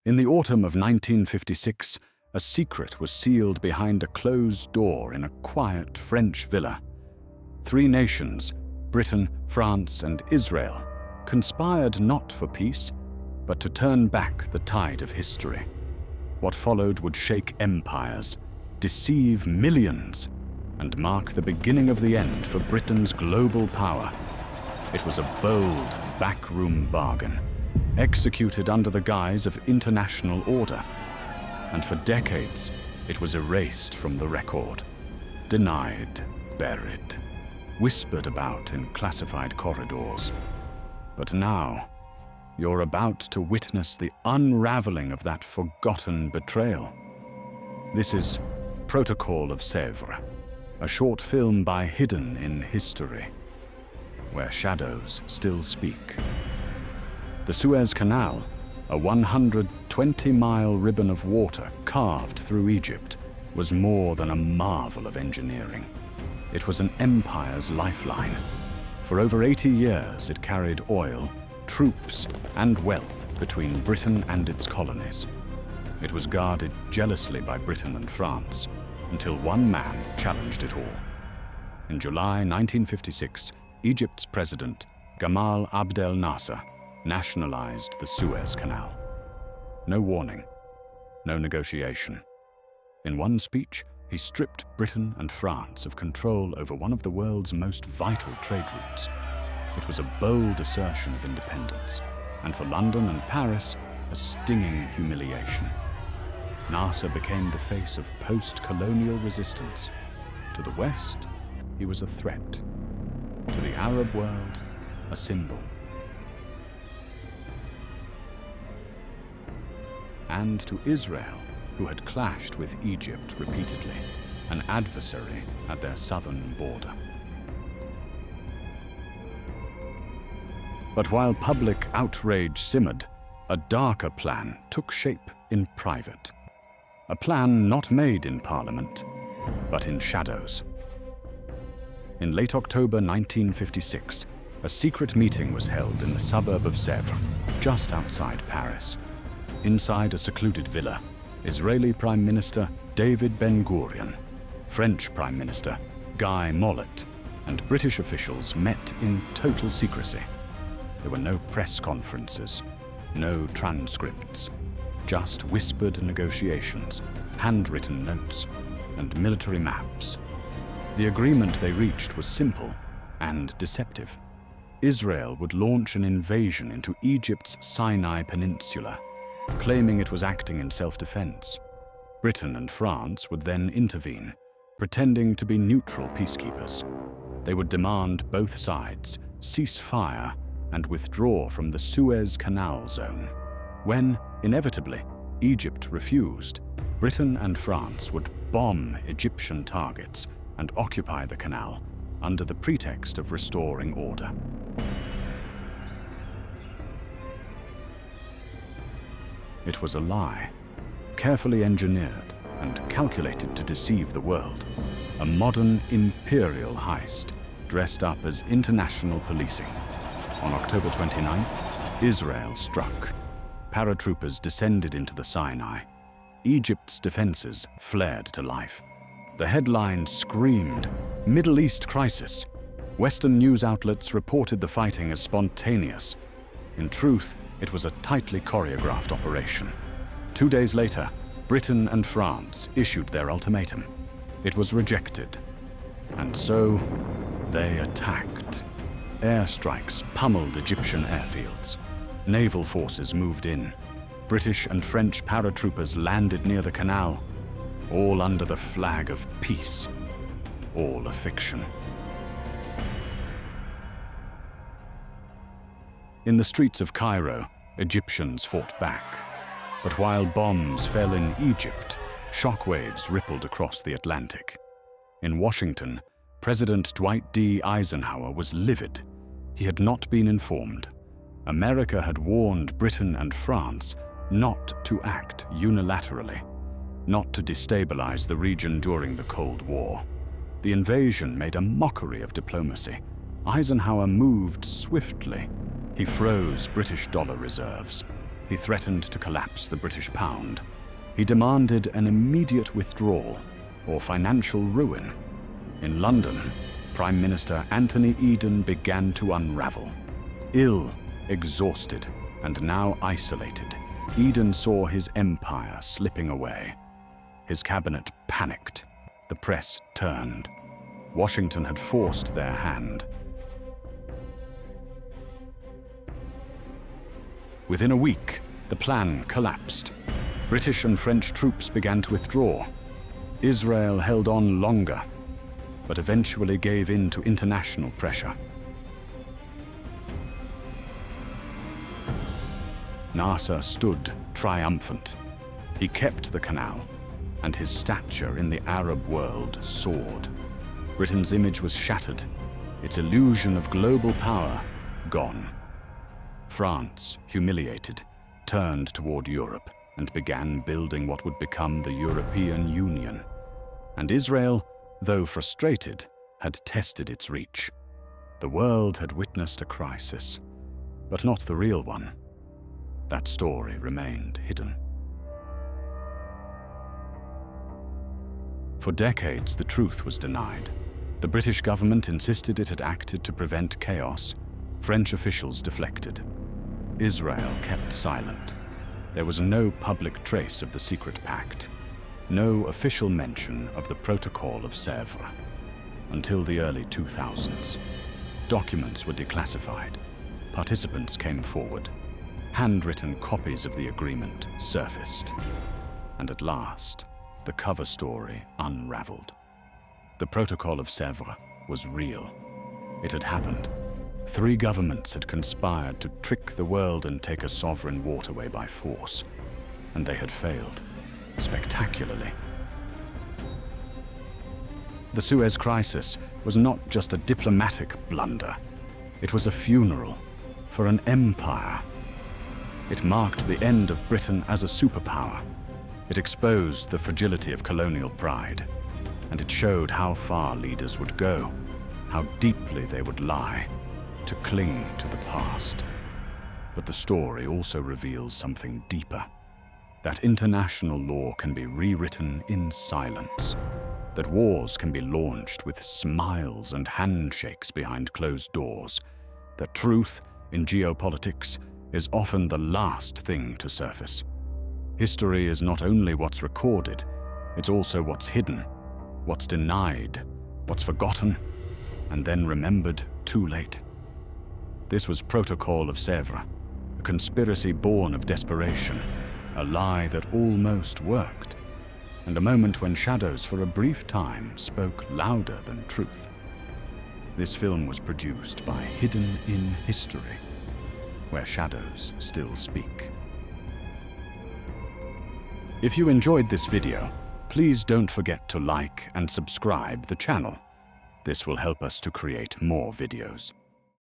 In the autumn of 1956, a secret was sealed behind a closed door in a quiet French villa. Three nations, Britain, France, and Israel, conspired not for peace, but to turn back the tide of history. What followed would shake empires, deceive millions, and mark the beginning of the end for Britain's global power. It was a bold, backroom bargain, executed under the guise of international order, and for decades it was erased from the record, denied, buried, whispered about in classified corridors. But now, you're about to witness the unraveling of that forgotten betrayal. This is Protocol of Sèvres, a short film by Hidden in History, where shadows still speak. The Suez Canal, a 120-mile ribbon of water carved through Egypt, was more than a marvel of engineering. It was an empire's lifeline. For over 80 years, it carried oil, troops, and wealth between Britain and its colonies. It was guarded jealously by Britain and France, until one man challenged it all. In July 1956, Egypt's president, Gamal Abdel Nasser, nationalized the Suez Canal. No warning, no negotiation. In one speech, he stripped Britain and France of control over one of the world's most vital trade routes. It was a bold assertion of independence, and for London and Paris, a stinging humiliation. Nasser became the face of post-colonial resistance. To the West, he was a threat. To the Arab world, a symbol. And to Israel, who had clashed with Egypt repeatedly, an adversary at their southern border. But while public outrage simmered, a darker plan took shape in private. A plan not made in Parliament, but in shadows. In late October 1956, a secret meeting was held in the suburb of Sèvres, just outside Paris. Inside a secluded villa, Israeli Prime Minister David Ben-Gurion, French Prime Minister Guy Mollet, and British officials met in total secrecy. There were no press conferences, no transcripts, just whispered negotiations, handwritten notes, and military maps. The agreement they reached was simple and deceptive. Israel would launch an invasion into Egypt's Sinai Peninsula, claiming it was acting in self-defense. Britain and France would then intervene, pretending to be neutral peacekeepers. They would demand both sides cease fire and withdraw from the Suez Canal zone. When, inevitably, Egypt refused, Britain and France would bomb Egyptian targets and occupy the canal under the pretext of restoring order. It was a lie, carefully engineered and calculated to deceive the world. A modern imperial heist, dressed up as international policing. On October 29th, Israel struck. Paratroopers descended into the Sinai. Egypt's defenses flared to life. The headlines screamed, "Middle East crisis." Western news outlets reported the fighting as spontaneous. In truth, it was a tightly choreographed operation. 2 days later, Britain and France issued their ultimatum. It was rejected. And so, they attacked. Airstrikes pummeled Egyptian airfields. Naval forces moved in. British and French paratroopers landed near the canal, all under the flag of peace. All a fiction. In the streets of Cairo, Egyptians fought back. But while bombs fell in Egypt, shockwaves rippled across the Atlantic. In Washington, President Dwight D. Eisenhower was livid. He had not been informed. America had warned Britain and France not to act unilaterally, not to destabilize the region during the Cold War. The invasion made a mockery of diplomacy. Eisenhower moved swiftly. He froze British dollar reserves. He threatened to collapse the British pound. He demanded an immediate withdrawal or financial ruin. In London, Prime Minister Anthony Eden began to unravel. Ill, exhausted, and now isolated, Eden saw his empire slipping away. His cabinet panicked. The press turned. Washington had forced their hand. Within a week, the plan collapsed. British and French troops began to withdraw. Israel held on longer, but eventually gave in to international pressure. Nasser stood triumphant. He kept the canal, and his stature in the Arab world soared. Britain's image was shattered, its illusion of global power gone. France, humiliated, turned toward Europe and began building what would become the European Union. And Israel, though frustrated, had tested its reach. The world had witnessed a crisis, but not the real one. That story remained hidden. For decades, the truth was denied. The British government insisted it had acted to prevent chaos. French officials deflected. Israel kept silent. There was no public trace of the secret pact, no official mention of the Protocol of Sèvres. Until the early 2000s, documents were declassified. Participants came forward. Handwritten copies of the agreement surfaced. And at last, the cover story unraveled. The Protocol of Sèvres was real. It had happened. 3 governments had conspired to trick the world and take a sovereign waterway by force. And they had failed, spectacularly. The Suez Crisis was not just a diplomatic blunder. It was a funeral for an empire. It marked the end of Britain as a superpower. It exposed the fragility of colonial pride. And it showed how far leaders would go, how deeply they would lie, to cling to the past. But the story also reveals something deeper. That international law can be rewritten in silence. That wars can be launched with smiles and handshakes behind closed doors. That truth in geopolitics is often the last thing to surface. History is not only what's recorded, it's also what's hidden, what's denied, what's forgotten, and then remembered too late. This was Protocol of Sèvres, a conspiracy born of desperation, a lie that almost worked, and a moment when shadows for a brief time spoke louder than truth. This film was produced by Hidden in History, where shadows still speak. If you enjoyed this video, please don't forget to like and subscribe the channel. This will help us to create more videos.